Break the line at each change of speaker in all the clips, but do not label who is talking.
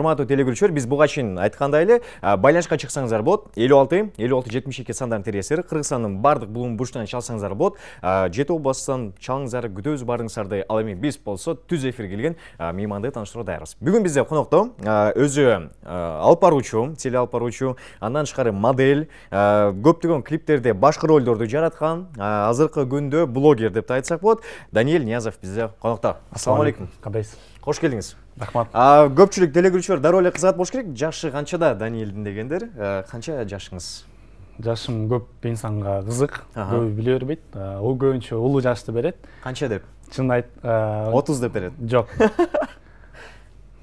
Урматтуу телекөрүүчүлөр, биз буга чейин айткандай эле байланышка чыксаңыздар болот. 56-52 сандарын тересери Кыргызстандын бардык булуң бурчунан чалсаңыздар болот. Жети областан чалыңыздар, күтөбүз баарыңыздарды. Ал эми биз болсо түз эфир келген мейманды тааныштырууга даярбыз. Бүгүн бизде конокто өзү алып баруучу, теле алып баруучу, андан тышкары модель, көптөгөн клиптерде башкы ролдорду жараткан, азыркы күндө блогер деп да айтсак болот. Даниэль Ниязов бизде конокто. Ассаламу алейкум.
Кандайсыз?
Кош келдиңиз.
Рахмат.
Көпчүлүк телекөрүүчүлөр дароо эле кызыгат болуш керек. Жашы канчада Даниэлдин дегендер? Канча жашыңыз?
Жашым көп инсанга кызык, көбү биле бербейт. Ол көбүнчө улуу жашты берет.
Канча деп?
Чын айт,
30 деп берет.
Жок.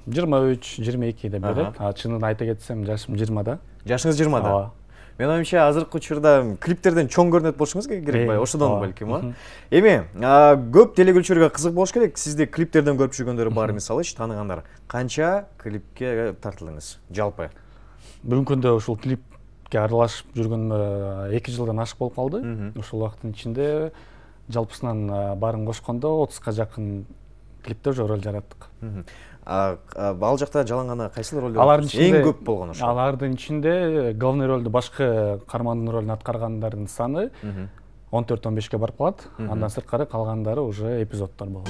23, 22 деп берет. Чынын айта кетсем, жашым 20да.
Жашыңыз 20да? Мен оюмча азыркы учурда клиптерден чоң көрүнөт болушуңуз керек бай, ошодон балким. Эми, көп телекөрүүчүлөргө кызык болуш керек. Сизди клиптерден көрүп жүргөндөр бар, мисалы, тааныгандар. Канча клипке тартылдыңыз жалпы?
Бүгүнкү күндө ушул клипке аралашып жүргөнүмө 2 жылдан ашык болуп калды. Ушул убакыттын ичинде жалпысынан баарын кошкондо 30га жакын клипте уже роль жараттык.
Ал жакта жаланганы кайсы ролдор?
Алардын ичинде
эң көп болгону ошо.
Алардын ичинде главный ролду башкы каармандын ролун аткаргандардын саны 14-15ке барып калат. Андан сырткары калгандары уже эпизоддор болот.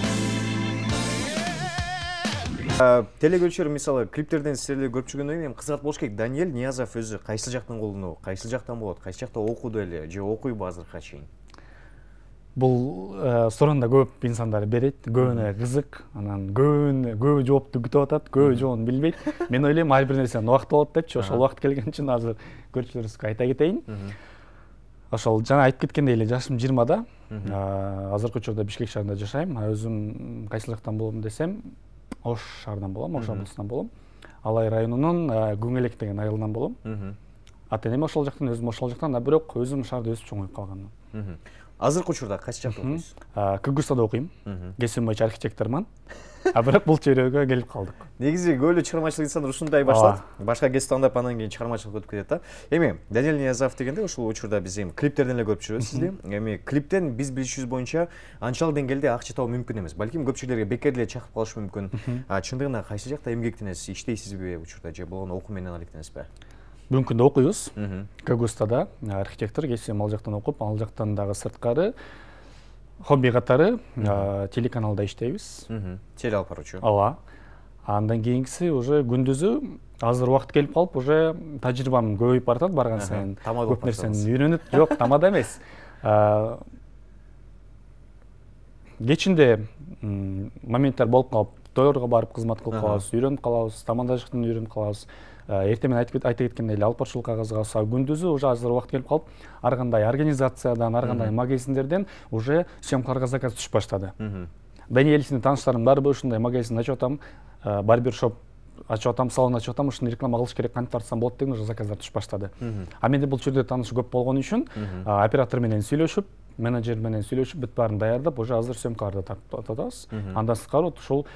Телекөрүүчүлөр мисалы клиптерден силерди көрүп жүргөндөн кийин кызыгат болуш керек. Даниэль Ниязов өзү кайсы жактан колдону, кайсы жактан болот, кайсы жакта окуду эле же окуйбу азыркыга чейин?
Бул суроону көп инсандар берет, көбүнө кызык, анан көбү жоопту күтүп атат, көбү жообун билбейт. Мен ойлойм ар бир нерсенин убакыты болот депчи, ошол убакыт келген үчүн азыр көрүүчүлөрүбүзгө айта кетейин. Ошол жана айтып кеткендей эле жашым 20да. Азыркы учурда Бишкек шаарында жашайм. Өзүм кайсы жактан болом десем, Ош шаарынан болом, Ош облусунан болом. Алай районунун Күңелек деген айылынан болом. Ата-энем ошол жактан, өзүм ошол жактан, бирок өзүм шаарда өсүп чоңоюп калганмын.
Азыркы учурда кайсы жакта окуйсуз?
КГУстада окуйм. Кесибим боюнча архитектормун. Бирок бул чөйрөгө келип калдык.
Негизи көбү чыгармачылык инсандар ушундай баштайт. Башка кесип тандап анан кийин чыгармачылыкка өтүп кетет да. Эми Даниэль Ниязов дегенде ушул учурда биз эми клиптерден эле көрүп жүрөбүз сизди. Эми клиптен биз билишибиз боюнча анчалык деңгээлде акча табуу мүмкүн эмес. Балким көпчүлөргө бекер эле чакырып калышы мүмкүн. Чындыгында кайсы жакта эмгектенесиз, иштейсизби учурда же болгону окуу менен алектенесизби?
Бүгүнкү күндө окуйбуз. КГУстада архитектор, кесибим ал жактан окуп, ал жактан дагы сырткары хобби катары телеканалда иштейбиз. Теле
алып баруучу.
Ооба. Андан кийинкиси уже күндүзү азыр убакыт келип калып, уже тажрыйбам көбөйүп баратат барган сайын. Көп нерсени үйрөнүп, жок, тамада эмес. Кечинде моменттер болуп калып, тойлорго барып кызмат кылып калабыз, үйрөнүп калабыз, тамадашыктан үйрөнүп калабыз. Эртең менен айта кеткендей эле алып барчылыкка кызыгабыз. Күндүзү уже азыр убакыт келип калып, ар кандай организациядан, ар кандай магазиндерден уже съемкаларга заказ түшүп баштады. Даниэльсин тааныштарым барбы ушундай магазин ачып атам, барбершоп ачып атам, салон ачып атам, ушуну реклама кылыш керек, кантип тартсам болот деген уже заказдар түшүп баштады. Менде бул чөйрөдө тааныш көп болгон үчүн оператор менен сүйлөшүп, менеджер менен сүйлөшүп, бүт баарын даярдап, уже азыр съемкаларды тартып атабыз. Андан сырткары ушул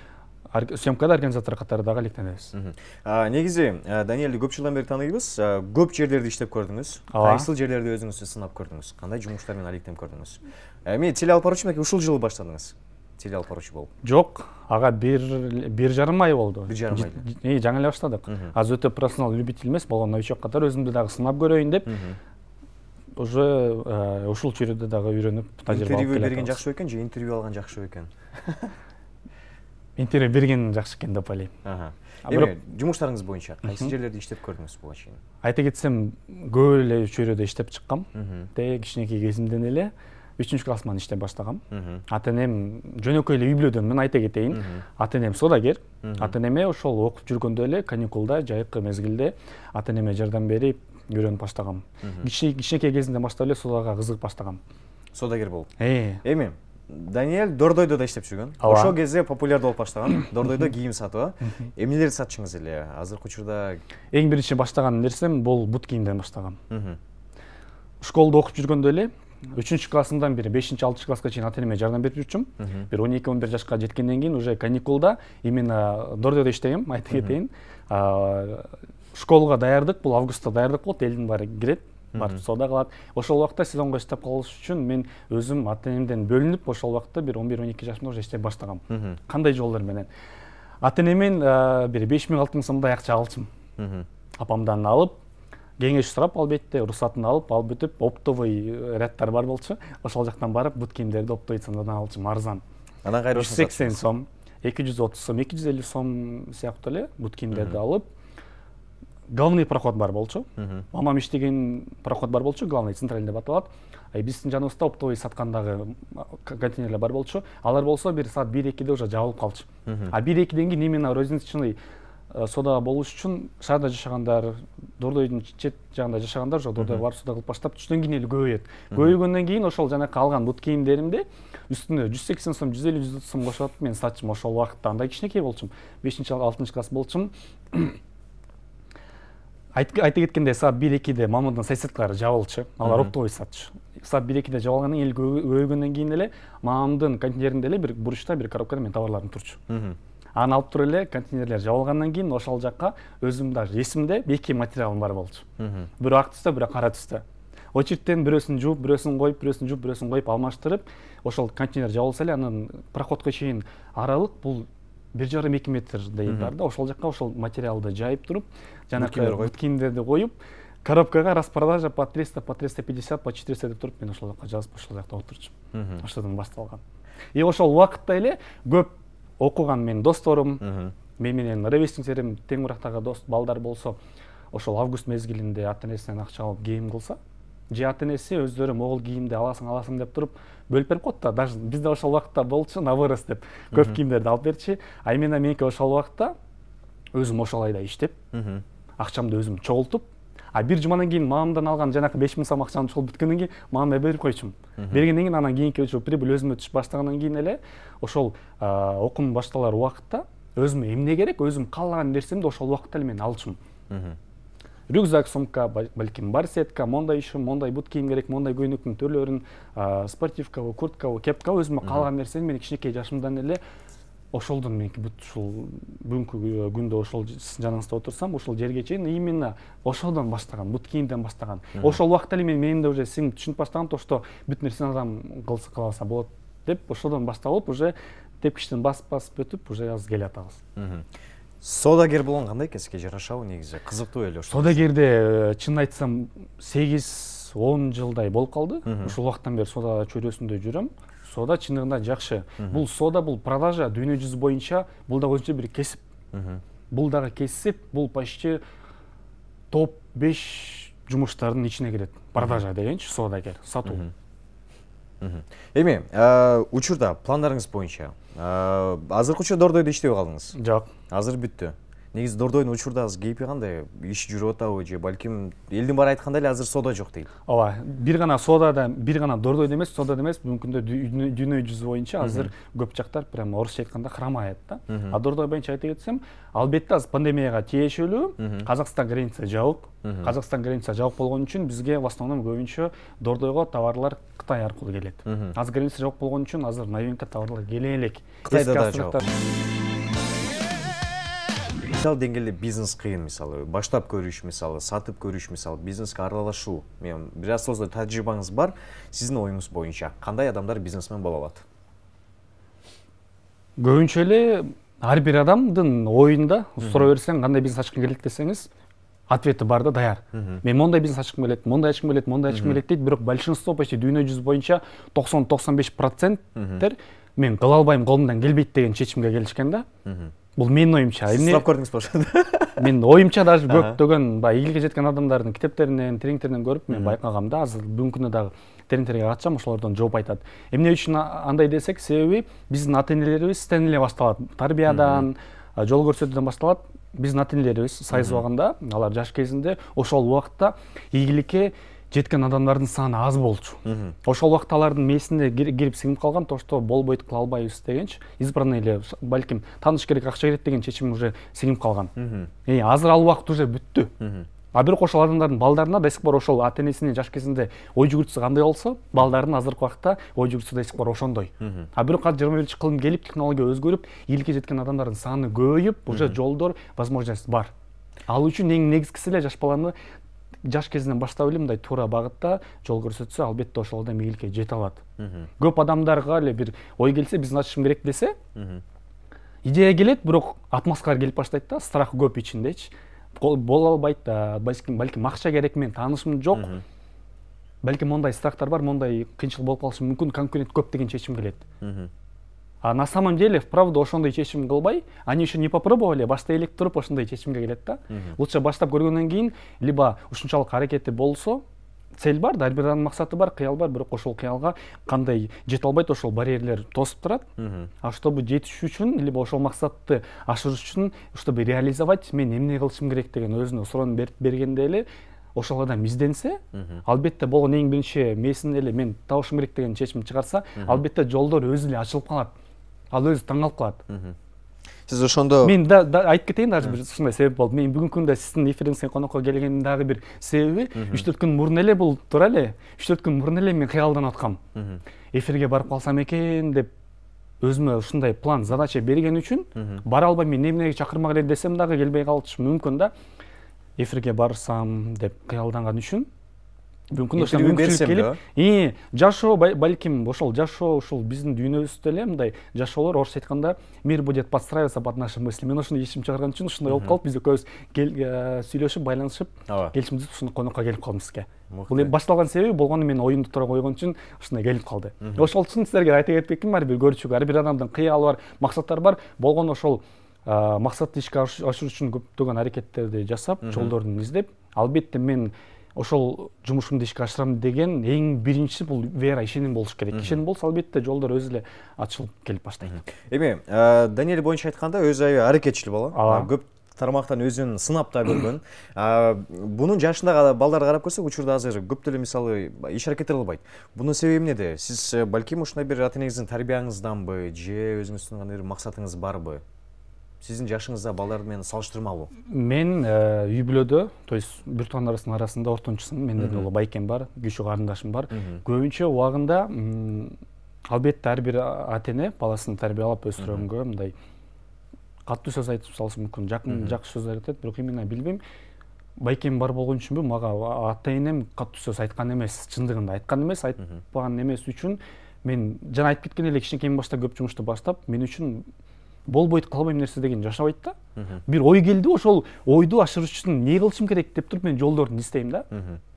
съемкада организатор катары дагы алектенебиз.
Негизи Даниэлди көп жылдан бери тааныйбыз. Көп жерлерде иштеп көрдүңүз. Кайсыл жерлерде өзүңүздү сынап көрдүңүз? Кандай жумуштар менен алектенип көрдүңүз? Эми теле алып баруучу мекен ушул жылы баштадыңыз? Теле алып баруучу болуп?
Жок, ага 1,5 ай болду.
1,5 ай.
Жаңы эле баштадык. Азыр өтө профессионал любитель эмес, болгон новичок катары өзүмдү дагы сынап көрөйүн деп, уже ушул чөйрөдө дагы үйрөнүп, тажрыйба алып келатабыз.
Интервью берген жакшы экен же интервью алган жакшы экен?
Интервью берген жакшы экен деп ойлойм.
Эми жумуштарыңыз боюнча кайсы жерлерде иштеп көрдүңүз буга чейин?
Айта кетсем, көп эле чөйрөдө иштеп чыккам. Кичинекей кезимден эле 3-классыман иштеп баштагам. Ата-энем жөнөкөй эле үй бүлөдөнмүн, айта кетейин. Ата-энем содагер. Ата-энеме ошол окуп жүргөндө эле каникулда, жайкы мезгилде ата-энеме жардам берип үйрөнүп баштагам. Кичинекей кезимден баштап эле содага кызыгып баштагам.
Содагер болуп. Эми Даниэль Дордойдо да иштеп жүргөн. Ошол кезде популярдуу болуп баштаган. Дордойдо кийим сатып, эмнелерди сатчыңыз эле? Азыркы учурда
эң биринчи баштаган нерсем бул бут кийимден баштагам. Школдо окуп жүргөндө эле 3-классымдан бери 5-6 класска чейин ата-энеме жардам берип жүрчүм. Бир 12-11 жашка жеткенден кийин уже каникулда именно Дордойдо иштегем, айта кетейин. Школга даярдык, бул августта даярдык болот, элдин баары кирет. Барып соода калат. Ошол убакта сезонго иштеп калыш үчүн мен өзүм ата-энемден бөлүнүп, ошол убакта бир 11-12 жашымда уже иштеп баштагам. Кандай жолдор менен? ата энемен бир 5 000-6 000 сомдой акча алчумун. Апамдан алып, кеңеш сурап албетте, уруксатын алып бүтүп, оптовый рядтар бар болчу. Ошол жактан барып, бут кийимдерди оптовый ценадан алчумун, арзан.
Анан кайра
180 сом, 230 сом, 250 сом сыяктуу эле бут кийимдерди алып, главный проход бар болчу. Мамам иштеген проход бар болчу, главный центральный деп аталат. Биздин жаныбызда оптовый саткандагы контейнерлер бар болчу. Алар болсо бир саат 1-2-де уже жабылып калчу. А 1-2-ден кийин именно розничный сода болуш үчүн шаарда жашагандар, Дордойдун чет жагында жашагандар уже Дордойго барып сода кылып баштап, түштөн кийин эле көбөйөт. Көбөйгөндөн кийин ошол жана калган бут кийимдеримди үстүнө 180 сом, 150-130 сом кошуп атып мен сатчым. Ошол убакытта андай кичинекей болчумун. 5-6 класс болчумун. Айта кеткенде саат 1-2-де мамамдын соседкалары жабылчу. Алар оптовый сатчу. Саат 1-2-де жабылгандан кийин көбөйгөндөн кийин эле мамамдын контейнеринде эле бир буручта бир коробкада мен товарларым турчу. Аны алып туруп эле контейнерлер жабылгандан кийин ошол жакка өзүм даже эсимде 2 материалым бар болчу. Бирөө ак түстө, бирөө кара түстө. Очередтен бирөөсүн жууп, бирөөсүн коюп, бирөөсүн жууп, бирөөсүн коюп алмаштырып, ошол контейнер жабылса эле анын проходко чейин аралык бул 1,5-2 метрдей бар да. Ошол жакка ошол материалды жайып туруп, жанакы бут кийимдерди коюп, коробкага распродажа по 300, по 350, по 400 деп туруп, мен ошол жакка жазып ошол жакта отурчумун. Ошодон башталган. Ошол убакытта эле көп окуган менин досторум, мен менен ровесниктерим тең урактагы дост балдар болсо, ошол август мезгилинде ата энесинен акча алып кийим кылса, же ата энеси өздөрү могул кийимди аласың деп туруп бөлүп берип коет да. Даже бизде ошол убакытта болчу на вырос деп көп кийимдерди алып берчи. А именно меники ошол убакытта өзүм ошол айда иштеп, акчамды өзүм чогултуп, а бир жумадан кийин мамамдан алган жанакы 5 000 сом акчаны чогултуп бүткөндөн кийин мамама берип койчумун. Бергенден кийин анан кийинки ошо прибыль өзүмө түшүп баштагандан кийин эле ошол окуум башталар убакытта өзүмө эмне керек, өзүм каалаган нерсемди ошол убакытта эле мен алчумун. Рюкзак, сумка, балким барсетка, мондай ишим, мондай бут кийим керек, мондай көйнөктүн түрлөрүн, спортивкабы, курткабы, кепка, өзүмө каалаган нерсени мен кичинекей жашымдан эле ошолдон меники бут ушул бүгүнкү күндө ошол жаныңызда отурсам, ошол жерге чейин именно ошодон баштаган, бут кийимден баштаган. Ошол убакытта эле менимде уже сиңип түшүнүп баштаган то, что бүт нерсени адам кылса болот деп, ошодон башталып уже тепкичтен басып өтүп уже азыр келатабыз.
Содагер болгон кандай экен, жарашабы негизи? Кызыктуу эле ошол.
Содагерде чын айтсам 8-10 жылдай болуп калды. Ошол убакыттан бери сода чөйрөсүндө жүрөм. Сода чындыгында жакшы. Бул сода, бул продажа дүйнө жүзү боюнча бул да өзүнчө бир кесип. Бул дагы кесип, бул почти топ 5 жумуштардын ичине кирет. Продажа дегенчи, содагер, сатуу.
Эми, учурда пландарыңыз боюнча азыркы учурда Дордойдо иштебей калдыңыз?
Жок.
Азыр бүттү. Негизи Дордойдун учурда азыр кейпи кандай? Иш жүрүп атабы же балким элдин баары айткандай эле азыр сода жок дейт.
Ооба, бир гана содада, бир гана Дордойдо эмес, содада эмес, мүмкүндө дүйнө жүзү боюнча азыр көп жактар прям орусча айтканда хромает да. А Дордой боюнча айта кетсем, албетте азыр пандемияга тиешелүү Казакстан граница жабык. Казакстан граница жабык болгон үчүн бизге в основном көбүнчө Дордойго товарлар Кытай аркылуу келет. Азыр граница жабык болгон үчүн азыр новинка товарлар келе элек.
Кытайда да жабык. Мисалы деңгээлде бизнес кыйын, мисалы баштап көрүш, мисалы сатып көрүш, мисалы бизнеске аралашуу. Мен бир аз созда тажрыйбаңыз бар. Сиздин оюңуз боюнча кандай адамдар бизнесмен боло алат?
Көбүнчө эле ар бир адамдын оюнда суроо берсең, кандай бизнес ачкың келет десеңиз, ответи бар да, даяр. Мен мондай бизнес ачкым келет, мондай ачкым келет, мондай ачкым келет дейт, бирок большинство почти дүйнө жүзү боюнча 90-95% мен кыла албайм, колумдан келбейт деген чечимге келишкен да. Бул менин оюмча.
Сынап көрдүңүз болот.
Мен оюмча даже көптөгөн ийгиликке жеткен адамдардын китептеринен, тренингтеринен көрүп мен байкагам да, азыр бүгүнкү күндө дагы тренингтерге катышам, ошолордон жооп айтат. Эмне үчүн андай десек, себеби биздин ата энелерибизден эле башталат. Тарбиядан, жол көрсөтүүдөн башталат. Биздин ата энелерибиз сайыз убагында, алар жаш кезинде ошол убакытта ийгиликке жеткен адамдардын саны аз болчу. Ошол убакта алардын мээсине кирип сиңип калган то, что болбойт, кыла албайбыз дегенчи, избранный эле балким тааныш керек, акча керек деген чечим уже сиңип калган. Азыр ал убакыт уже бүттү. А бирок ошол адамдардын балдарына да сих пор ошол ата энесинин жаш кезинде ой жүгүртүүсү кандай болсо, балдардын азыркы убакта ой жүгүртүүсү да сих пор ошондой. А бирок 21-кылым келип, технология өзгөрүп, ийгиликке жеткен адамдардын саны көбөйүп, уже жолдор, возможность бар. Ал үчүн эң негизгиси эле жаш баланы жаш кезинен баштап эле мындай туура багытта жол көрсөтсө, албетте ошол адам ийгиликке жете алат. Көп адамдарга эле бир ой келсе, бизнес ачышым керек десе, идея келет, бирок атмосфера келип баштайт да, страх көп ичиндечи. Боло албайт да, балким акча керек, мен таанышым жок. Балким мондай страхтар бар, мондай кыйынчылык болуп калышы мүмкүн, конкурент көп деген чечим келет. А на самом деле, вправду, ошондой чечим кылбай, они еще не попробовали, баштай элек туруп ошондой чечимге келет да. Лучше баштап көргөндөн кийин, либо ушунчалык аракети болсо, цель бар, ар бир адамдын максаты бар, кыял бар, бирок ошол кыялга кандай жете албайт, ошол барьерлер тосуп турат. А чтобы жетиш үчүн, либо ошол максатты ашырыш үчүн, чтобы реализовать, мен эмне кылышым керек деген өзүнө суроону бергенде эле ошол адам изденсе, албетте болгон эң биринчи месин эле мен табышым керек деген чечим чыгарса, албетте жолдор өзү эле ачылып калат. Ал өзү таң калып калат.
Сиз ошондо
мен айтып кетейин, даже бир ушундай себеп болду. Мен бүгүнкү күндө сиздин эфириңизге конокко келгендин дагы бир себеби 3-4 күн мурун эле бул тура эле 3-4 күн мурун эле мен кыялданып аткам. Эфирге барып калсам экен деп өзүмө ушундай план, задача берген үчүн бара албай мен эмнеге чакырмак эле десем дагы келбей калышы мүмкүн да. Эфирге барсам деп кыялданган үчүн мүмкүн ошо мүмкүнчүлүк келип, жашоо балким ошол жашоо ушул биздин дүйнөбүздө эле мындай жашоолор орусча айтканда мир будет подстраиваться под наши мысли. Мен ошону чечим чыгарган үчүн ушундай болуп калып, биз экөөбүз сүйлөшүп, байланышып, келишим түзүп ушуну конокко келип калдым сизге. Бул эми башталган себеби болгону мен оюмду туура койгон үчүн ушундай келип калды. Ошол үчүн силерге айта кетпекмин, ар бир көрүүчүгө, ар бир адамдын кыялы бар, максаттары бар, болгону ошол максатты ишке ашыруу үчүн көптөгөн аракеттерди жасап, жолдорун издеп, албетте мен ошол жумушумду ишке ашырам деген эң биринчи бул вера, ишеним болуш керек. Ишеним болсо албетте жолдор өзү эле ачылып келип баштайт.
Эми Даниэль боюнча айтканда өзү аябай аракетчил бала. Көп тармактан өзүн сынап да көргөн. Бунун жашындагы балдарды карап көрсөк, учурда азыр көп деле мисалы иш аракет кылбайт. Бунун себеби эмнеде? Сиз балким ушундай бир ата-энеңиздин тарбияңызданбы, же өзүңүздүн кандай бир максатыңыз барбы? Сиздин жашыңызда балдар менен салыштырмалуу?
Мен үй бүлөдө, то есть бир туугандарыбыздын арасында ортончусумун, менден улуу байкем бар, күйшү карындашым бар. Көбүнчө убагында албетте ар бир ата-эне баласын тарбиялап өстүргөнгө мындай катуу сөз айтып салышы мүмкүн, жакшы сөз айтат, бирок эмне билбейм. Байкем бар болгон үчүнбү, мага ата-энем катуу сөз айткан эмес, чындыгында айткан эмес, айтпаган эмес үчүн мен жана айтып кеткен эле кичинекейден баштап көп жумушту баштап, мен үчүн болбойт, калбайм нерсе деген жашабайт да. Бир ой келди, ошол ойду ашырыш үчүн эмне кылышым керек деп туруп мен жолдорун издейм да.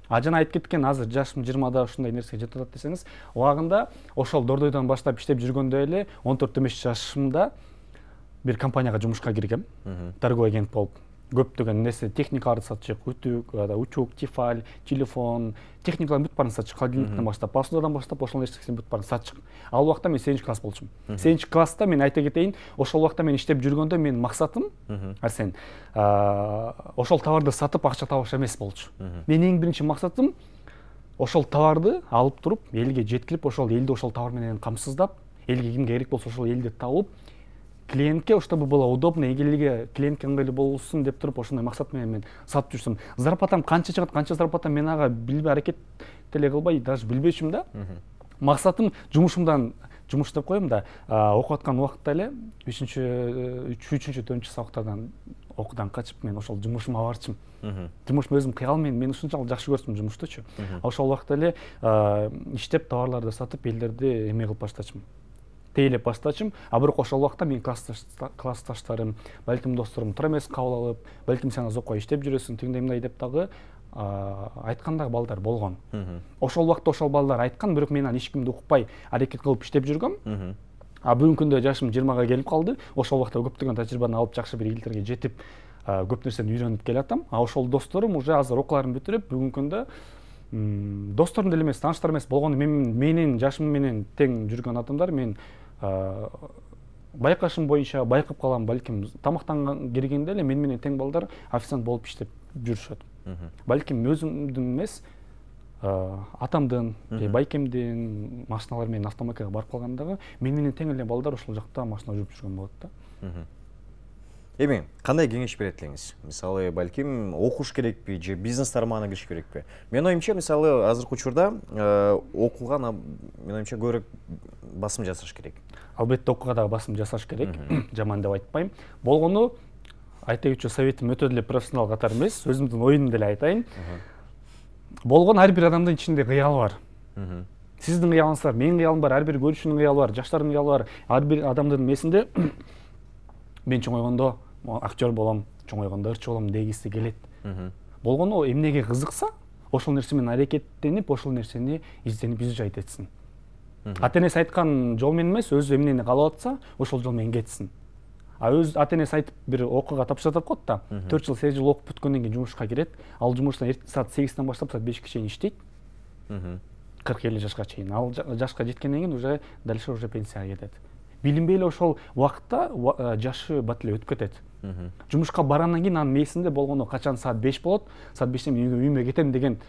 А жана айтып кеткен, азыр жашым 20да ушундай нерсеге жетип атат десеңиз, убагында ошол Дордойдон баштап иштеп жүргөндө эле 14-15 жашымда бир компанияга жумушка киргем, торговый агент болуп. Көптөгөн нерсе, техникаларды сатчык, үтүк, учук, тефаль, телефон, техникалардын бүт баарын сатчык, холодильниктен баштап, посудадан баштап ошол нерселердин бүт баарын сатчык. Ал убакта мен 7 класс болчумун. 7 класста мен айта кетейин, ошол убакта мен иштеп жүргөндө менин максатым, Арсен, ошол товарды сатып акча табыш эмес болчу. Менин эң биринчи максатым ошол товарды алып туруп, элге жеткирип, ошол элди ошол товар менен камсыздап, элге кимге керек болсо ошол элди табып, клиентке, чтобы было удобно, элге клиентке ыңгайлуу болсун деп туруп, ошондой максат менен мен сатып жүрсүм. Зарплатам канча чыгат, канча зарплата мен ага билбей аракет деле кылбай, даже билбечүмүн да. Максатым жумушумдан жумуш деп коем да, окуп аткан убакытта эле 3-4 сабактардан окуудан качып, мен ошол жумушума барчым. Жумушум өзүм кыялым, мен ушунчалык жакшы көрчүм жумуштучу. Ошол убакта эле иштеп, товарларды сатып, элдерди эме кылып баштачым. Тейлеп баштачым, а бирок ошол убакта мен классташтарым, балким досторум туура эмес кабыл алып, балким сен азокко иштеп жүрөсүң, тигиндей мындай деп дагы айткан дагы балдар болгон. Ошол убакта ошол балдар айткан, бирок мен аны эч кимди укпай аракет кылып иштеп жүргөм. А бүгүнкү күндө жашым 20га келип калды. Ошол убакта көптөгөн тажрыйбаны алып, жакшы бир илдерге жетип, көп нерсени үйрөнүп келатам. А ошол досторум уже азыр окууларын бүтүрүп, бүгүнкү күндө досторум деле эмес, тааныштар эмес болгону менин жашым менен тең жүргөн адамдар, мен байкашым боюнча байкап калам, балким тамактанган киргенде эле мен менен тең балдар официант болуп иштеп жүрүшөт. Балким өзүмдүн эмес, атамдын, байкемдин машиналары менен автомойкага барып калгандагы мен менен тең эле балдар ошол жакта машина жууп жүргөн болот да.
Эми кандай кеңеш берет элеңиз? Мисалы, балким окуш керекпи же бизнес тармагына кириш керекпи? Менин оюмча, мисалы, азыркы учурда окууга менин оюмча көбүрөөк басым жасаш керек.
Албетте окууга дагы басым жасаш керек, жаман деп айтпайм. Болгону айта кетчү советим өтө деле профессионал катары эмес, өзүмдүн оюмду деле айтайын. Болгону ар бир адамдын ичинде кыял бар. Сиздин кыялыңыз бар, менин кыялым бар, ар бир көрүүчүнүн кыялы бар, жаштардын кыялы бар. Ар бир адамдын эмесинде мен чоңойгондо актер болом, чоңойгондо ырчы болом дегиси келет. Болгону эмнеге кызыкса, ошол нерсе менен аракеттенип, ошол нерсени изденип изжайт этсин. Ата-энеси айткан жол менен эмес, өзү эмнени каалап атса, ошол жол менен кетсин. А өз ата-энеси айтып бир окууга тапшыртып коет да, 4 жыл, 8 жыл окуп бүткөндөн кийин жумушка кирет. Ал жумуштан саат 8-тен баштап саат 5-ке чейин иштейт. 40-50 жашка чейин. Ал жашка жеткенден кийин уже дальше уже пенсияга кетет. Билинбей эле ошол убакытта жашы бат эле өтүп кетет. Жумушка баргандан кийин анын мээсинде болгону качан саат 5 болот, саат 5тен үйүмө кетем деген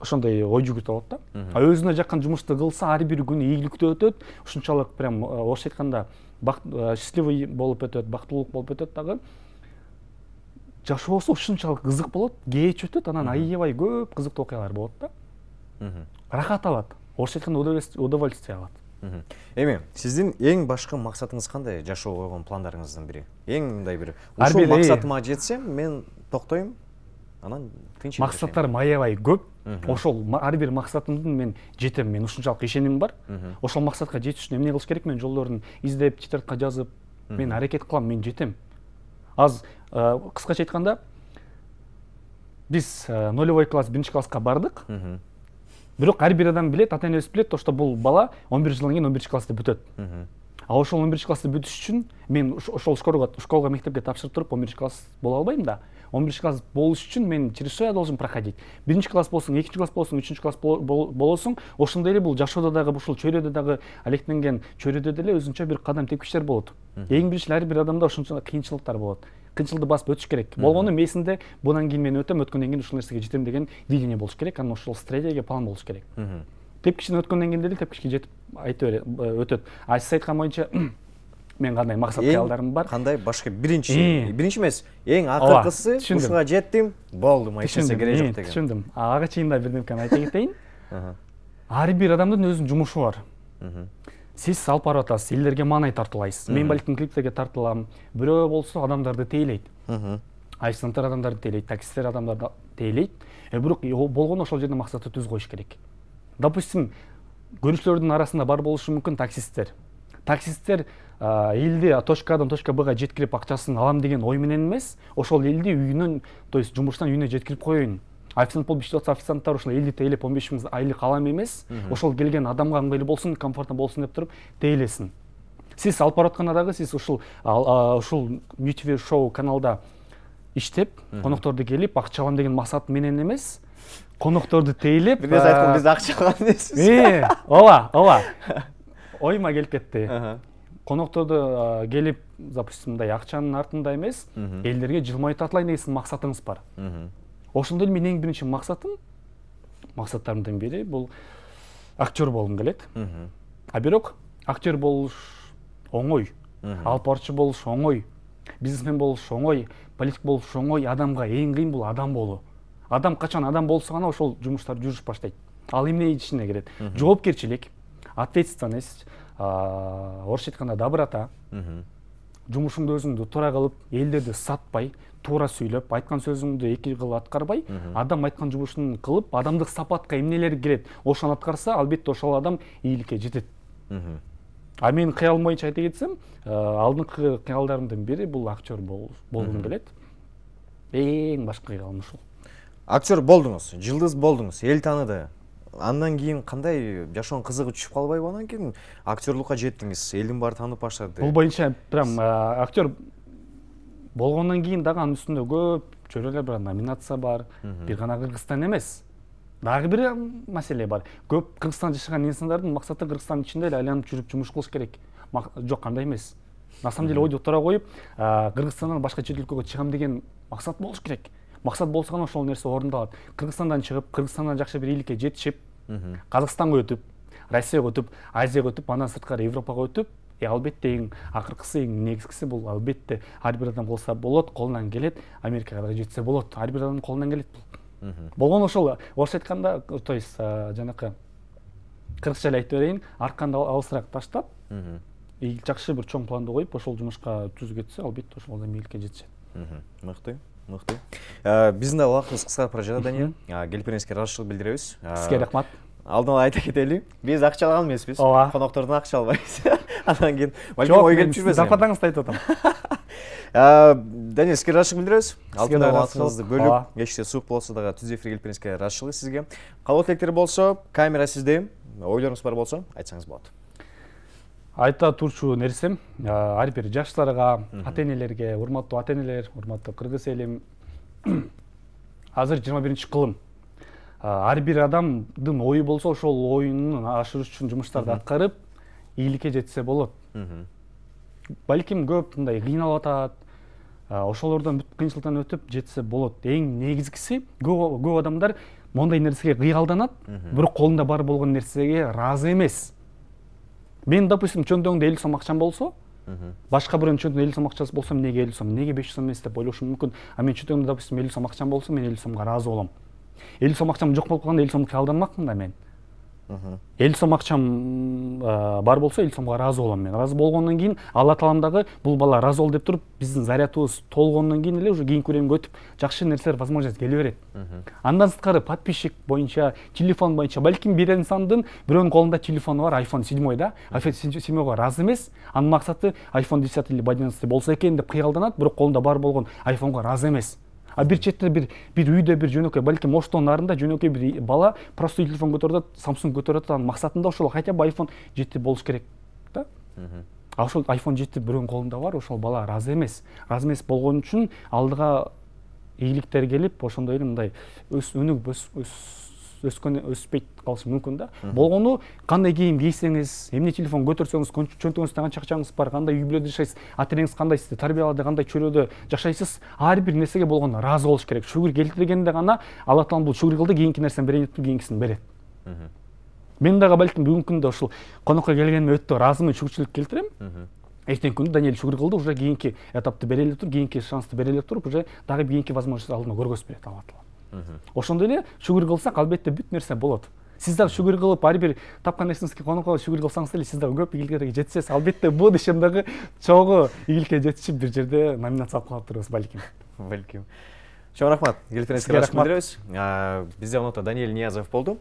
ошондой ой жүгүртүп алат да. А өзүнө жаккан жумушту кылса, ар бир күнү ийгиликтүү өтөт. Ушунчалык прям орусча айтканда счастливый болуп өтөт, бактылуулук болуп өтөт дагы. Жашоосу ушунчалык кызык болот, кеч өтөт, анан аябай көп кызыктуу окуялар болот да. Рахат алат. Орусча айтканда удовольствие алат.
Эми, сиздин эң башкы максатыңыз кандай? Жашоого койгон пландарыңыздын бири. Эң мындай бир ушул максатыма жетсем, мен токтойм. Анан тынч.
Максаттарым аябай көп. Ошол ар бир максатымдын мен жетем. Мен ушунчалык ишеним бар. Ошол максатка жетиш үчүн эмне кылыш керек? Мен жолдорун издеп, тетрадка жазып, мен аракет кылам, мен жетем. Аз кыскача айтканда, биз нулевой класс, 1-класска бардык. Бирок ар бир адам билет, ата-энебиз билет, что бул бала 11 жылдан кийин 11-классты бүтөт. А ошол 11-классты бүтүш үчүн мен ошол школга мектепке тапшырып туруп 11-класс боло албайм да. 11-класс болуш үчүн мен через что я должен проходить? 1-класс болсуң, 2-класс болсуң, 3-класс болосуң, ошондой эле бул жашоодо дагы, ушул чөйрөдө дагы, алектенген чөйрөдө деле өзүнчө бир кадам тепкичтер болот. Эң биринчи ар бир адамда ошончо кыйынчылыктар болот. Кыйынчылыкты басып өтүш керек. Болгону мээсинде бунан кийин мен өтөм, өткөндөн кийин ушул нерсеге жетем деген видение болуш керек, анан ошол стратегия, план болуш керек. Тепкичтен өткөндөн кийин деле тепкичке жетип өтөт. А сиз айткан боюнча мен кандай максат кыялдарым бар?
Кандай башка биринчи эмес, эң акыркысы ушуга жеттим, болдум, айчасы керек жок деген.
Түшүндүм. Ага чейин да бирдемкени айта кетейин. Ар бир адамдын өзүнүн жумушу бар. Сиз алып барып атасыз, элдерге маанай тартуулайсыз. Мен балким клиптерге тартылам. Бирөө болсо адамдарды тейлейт. Официанттар адамдарды тейлейт, таксисттер адамдарды тейлейт. Бирок болгону ошол жерде максатты түз коюш керек. Допустим, көрүүчүлөрдүн арасында бар болушу мүмкүн таксисттер. Таксисттер элди точка Адан точка Бга жеткирип акчасын алам деген ой менен эмес, ошол элди үйүнөн, то есть жумуштан үйүнө жеткирип коеюн. Официант болуп иштеп атса, официанттар ошол элди тейлеп 15 000 айлык алам эмес, ошол келген адамга ыңгайлуу болсун, комфортно болсун деп туруп тейлесин. Сиз алып барып атканда дагы сиз ушул MTV шоу каналда иштеп, конокторду келип акча алам деген максат менен эмес, конокторду тейлеп,
Биз айткан биз акча алам дейсиз.
Ооба. Ойма келип кетти. Конокторду келип, допустим, мындай акчанын артында эмес, элдерге жылмайып тартылайын деген максатыңыз бар. Ошондой эле менин эң биринчи максаттарымдын бири бул актер болгум келет. А бирок актер болуш оңой, алып барчы болуш оңой, бизнесмен болуш оңой, политик болуш оңой, адамга эң кыйын бул адам болуу. Адам качан адам болсо гана ошол жумуштар жүрүш баштайт. Ал эмне ичине кирет? Жоопкерчилик, ответственность, орусча айтканда доброта. Жумушуңду өзүңдү туура кылып, элдерди сатпай, туура сүйлөп, айткан сөзүңдү эки кыл аткарбай, адам айткан жумушун кылып, адамдык сапатка эмнелер кирет, ошону аткарса, албетте ошол адам ийгиликке жетет. А мен кыялым боюнча айта кетсем, алдыңкы кыялдарымдын бири бул актер болгум келет. Эң башкы кыялым ушул.
Актер болдуңуз, жылдыз болдуңуз, эл тааныды. Андан кийин кандай жашоонун кызыгы түшүп калбайбы? Андан кийин актерлукка жеттиңиз, элдин баары таанып баштады.
Бул боюнча прям актер болгондон кийин дагы анын үстүндө көп чөйрөлөр бар, номинация бар. Бир гана Кыргызстан эмес. Дагы бир маселе бар. Көп Кыргызстанда жашаган инсандардын максаты Кыргызстандын ичинде эле айланып жүрүп жумуш кылыш керек. Жок, андай эмес. На самом деле ойду отура коюп, Кыргызстандан башка чет өлкөгө чыгам деген максат болуш керек. Максат болсо гана ошол нерсе орундалат. Кыргызстандан чыгып, Кыргызстандан жакшы бир ийгиликке жетишип, Казакстанга өтүп, Россияга өтүп, Азияга өтүп, андан сырткары Европага өтүп, албетте эң акыркысы, эң негизгиси бул албетте ар бир адам кылса болот, колунан келет, Америкага да жетсе болот. Ар бир адамдын колунан келет бул. Болгону ошол, орусча айтканда, то есть жанакы кыргызча эле айтып берейин, арканды алысыраак таштап, жакшы бир чоң планды коюп, ошол жумушка түзүп кетсе, албетте ошол адам ийгиликке жетишет.
Мыкты. Биздин да убактыбыз кыскарып бара жатат, Дания. Келип бериңизге ыраазычылык билдиребиз.
Сизге рахмат.
Алдын ала айта кетели. Биз акча алган эмеспиз. Коноктордон акча албайбыз. Андан кийин балким ой келип жүрбөс.
Зарплатаңызды айтып атам.
Даниэль, сізге рашық білдіресіз. Алтында уақытыңызды бөліп, кеште суық болса дағы түз эфирге келіп беріңізге рашылы сізге. Қалау тілектер болса, камера сізде, ойларыңыз бар болса, айтсаңыз болады.
Айта турчу нерсем, ар бир жаштарга, ата-энелерге, урматтуу ата-энелер, урматтуу кыргыз элим. Азыр 21 кылым. Ар бир адамдын ою болсо, ошол оюнун ашырыш үчүн жумуштарды аткарып, ийгиликке жетсе болот. Балким көп мындай кыйналып атат, ошолордон бүт кыйынчылыктан өтүп жетсе болот. Эң негизгиси көп адамдар мондай нерсеге кыйгалданат, бирок колунда бар болгон нерсеге ыраазы эмес. Мен, допустим, чөнтөгүмдө 50 сом акчам болсо, башка бирөөнүн чөнтөгүндө 50 сом акчасы болсо, эмнеге 50 сом, эмнеге 500 сом эмес деп ойлошум мүмкүн. А мен чөнтөгүмдө, допустим, 50 сом акчам болсо, мен 50 сомго ыраазы болом. 50 сом акчам жок болуп калганда 50 сомго кыйгалданмакмын да мен. 50 сом акчам бар болсо 50 сомго ыраазы болом мен. Ыраазы болгондон кийин Алла Тааламдагы бул бала ыраазы бол деп туруп, биздин зарядыбыз толгондон кийин эле уже кийинки күрөмгө өтүп, жакшы нерселер возможность келе берет. Андан сырткары подписчик боюнча, телефон боюнча, балким бир инсандын бирөөнүн колунда телефону бар, iPhone 7 да, iPhone 7го ыраазы эмес, анын максаты iPhone 10 или 11 болсо экен деп кыйгалданат, бирок колунда бар болгон iPhone'го ыраазы эмес. А бир четте бир үйдө бир жөнөкөй, балким Оштон нарында жөнөкөй бир бала простой телефон көтөрүп атат, Samsung көтөрүп атат, анын максатында ошол хотя бы iPhone 7 болуш керек да. А ошол iPhone 7 бирөөнүн колунда бар, ошол бала ыраазы эмес. Ыраазы эмес болгон үчүн алдыга ийгиликтер келип, ошондой эле мындай өнүгүп өспөйт калышы мүмкүн да. Болгону кандай кийим кийсеңиз, эмне телефон көтөрсөңүз, чөнтөгүңүздө канча акчаңыз бар, кандай үй бүлөдө жашайсыз, ата-энеңиз кандай, сизди тарбиялады, кандай чөйрөдө жашайсыз, ар бир нерсеге болгон ыраазы болуш керек. Шүгүр келтиргенде гана Алла Таалам бул шүгүр кылды, кийинки нерсени берейин деп кийинкисин берет. Мен дагы балким бүгүнкү күндө ушул конокко келгениме өтө ыраазымын, шүгүрчүлүк келтирем. Эртеңки күндө Даниэль шүгүр кылды, уже кийинки этапты бере эле туруп, кийинки шансты бере эле туруп, уже дагы кийинки возможность алдына көргөзүп берет Алла Таалам. Ошондой эле шүгүр кылсак, албетте бүт нерсе болот. Сиз дагы шүгүр кылып, ар бир тапкан нерсеңизге конокко шүгүр кылсаңыз деле, сиз дагы көп ийгиликке жетсеңиз, албетте будущем дагы чогуу ийгиликке жетишип бир жерде номинация алып калып турабыз балким.
Балким. Чоң рахмат. Келиңиздерге рахмат билдиребиз. Бизде онута Даниэль Ниязов болду.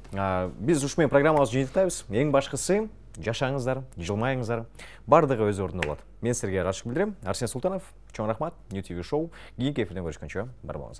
Биз ушул менен программабызды жыйынтыктайбыз. Эң башкысы жашаңыздар, жылмайыңыздар. Бардыгы өз ордунда болот. Мен силерге рахмат билдирем. Арсен Султанов, чоң рахмат. New TV шоу. Кийинки эфирден көрүшкөнчө бар болуңуздар.